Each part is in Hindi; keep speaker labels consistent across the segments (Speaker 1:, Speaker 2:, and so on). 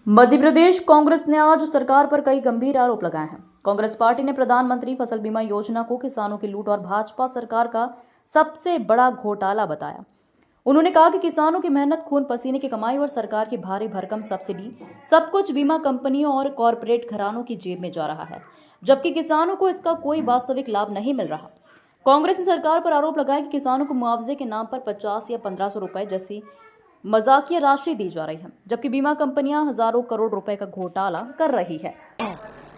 Speaker 1: मध्य प्रदेश कांग्रेस ने आज सरकार पर कई गंभीर आरोप लगाए हैं। कांग्रेस पार्टी ने प्रधानमंत्री फसल बीमा योजना को किसानों की लूट और भाजपा सरकार का सबसे बड़ा घोटाला बताया। उन्होंने कहा कि किसानों की मेहनत, खून पसीने की कमाई और सरकार की भारी भरकम सब्सिडी सब कुछ बीमा कंपनियों और कॉरपोरेट घरानों की जेब में जा रहा है, जबकि किसानों को इसका कोई वास्तविक लाभ नहीं मिल रहा। कांग्रेस ने सरकार पर आरोप लगाया कि किसानों को मुआवजे के नाम पर 50 या 1500 रुपए जैसी मजाकिया राशि दी जा रही है, जबकि बीमा कंपनियां हजारों करोड़ रुपए का घोटाला कर रही है।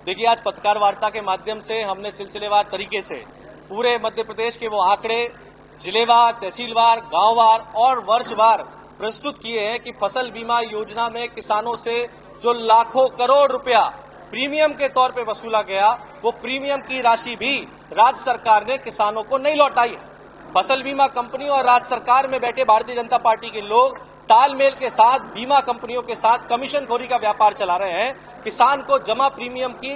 Speaker 2: देखिए, आज पत्रकार वार्ता के माध्यम से हमने सिलसिलेवार तरीके से पूरे मध्य प्रदेश के वो आंकड़े जिलेवार, तहसीलवार, गांववार और वर्षवार प्रस्तुत किए हैं कि फसल बीमा योजना में किसानों से जो लाखों करोड़ रुपया प्रीमियम के तौर पे वसूला गया, वो प्रीमियम की राशि भी राज्य सरकार ने किसानों को नहीं लौटाई है। फसल बीमा कंपनी और राज्य सरकार में बैठे भारतीय जनता पार्टी के लोग तालमेल के साथ बीमा कंपनियों के साथ कमीशनखोरी का व्यापार चला रहे हैं। किसान को जमा प्रीमियम की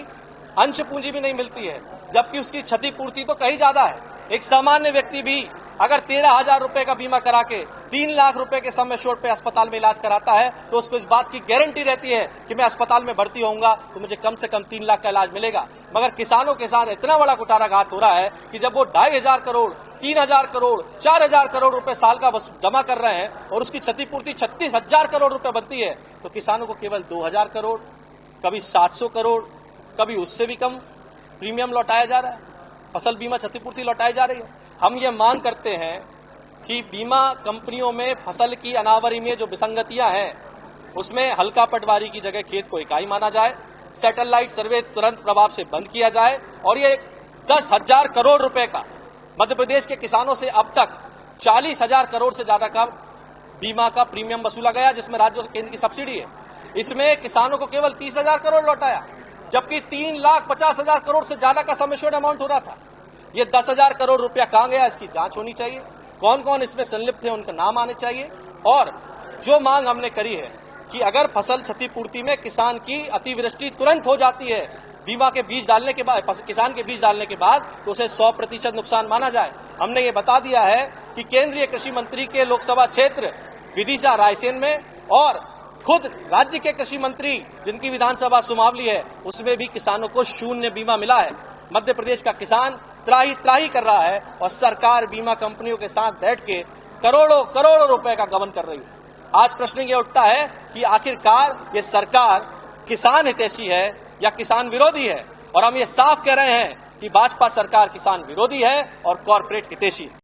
Speaker 2: अंश पूंजी भी नहीं मिलती है, जबकि उसकी क्षतिपूर्ति तो कहीं ज्यादा है। एक सामान्य व्यक्ति भी अगर 13,000 रुपए का बीमा करा के 3 लाख रुपए के समय शोध पे अस्पताल में इलाज कराता है, तो उसको इस बात की गारंटी रहती है कि मैं अस्पताल में भर्ती होऊंगा तो मुझे कम से कम 3 लाख का इलाज मिलेगा। मगर किसानों के साथ इतना बड़ा कुठाराघात हो रहा है कि जब वो 2,500 करोड़, 3,000 करोड़, 4,000 करोड़ रुपए साल का जमा कर रहे हैं और उसकी क्षतिपूर्ति 36,000 करोड़ रुपए बनती है, तो किसानों को केवल 2,000 करोड़, कभी 700 करोड़, कभी उससे भी कम प्रीमियम लौटाया जा रहा है, फसल बीमा क्षतिपूर्ति लौटाई जा रही है। हम ये मांग करते हैं कि बीमा कंपनियों में फसल की अनावरी में जो विसंगतियां हैं, उसमें हल्का पटवारी की जगह खेत को इकाई माना जाए, सैटेलाइट सर्वे तुरंत प्रभाव से बंद किया जाए और ये 10,000 करोड़ रुपए का मध्य प्रदेश के किसानों से अब तक 40,000 करोड़ से ज्यादा का बीमा का प्रीमियम वसूला गया, जिसमें राज्य और केंद्र की सब्सिडी है। इसमें किसानों को केवल 30,000 करोड़ लौटाया, जबकि 3,50,000 करोड़ से ज्यादा का सम एश्योर्ड अमाउंट हो रहा था। ये 10,000 करोड़ रुपया कहां गया, इसकी जांच होनी चाहिए। कौन कौन इसमें संलिप्त है, उनका नाम आने चाहिए। और जो मांग हमने करी है कि अगर फसल क्षतिपूर्ति में किसान की अतिवृष्टि तुरंत हो जाती है, बीमा के बीज डालने के बाद, किसान के बीज डालने के बाद, तो उसे 100% नुकसान माना जाए। हमने ये बता दिया है कि केंद्रीय कृषि मंत्री के लोकसभा क्षेत्र विदिशा रायसेन में और खुद राज्य के कृषि मंत्री जिनकी विधानसभा सुमावली है, उसमें भी किसानों को शून्य बीमा मिला है। मध्य प्रदेश का किसान त्राही त्राही कर रहा है और सरकार बीमा कंपनियों के साथ बैठ के करोड़ों करोड़ों रुपए का गबन कर रही है। आज प्रश्न ये उठता है कि आखिरकार ये सरकार किसान हितैषी है या किसान विरोधी है, और हम ये साफ कह रहे हैं कि भाजपा सरकार किसान विरोधी है और कॉर्पोरेट हितैषी है।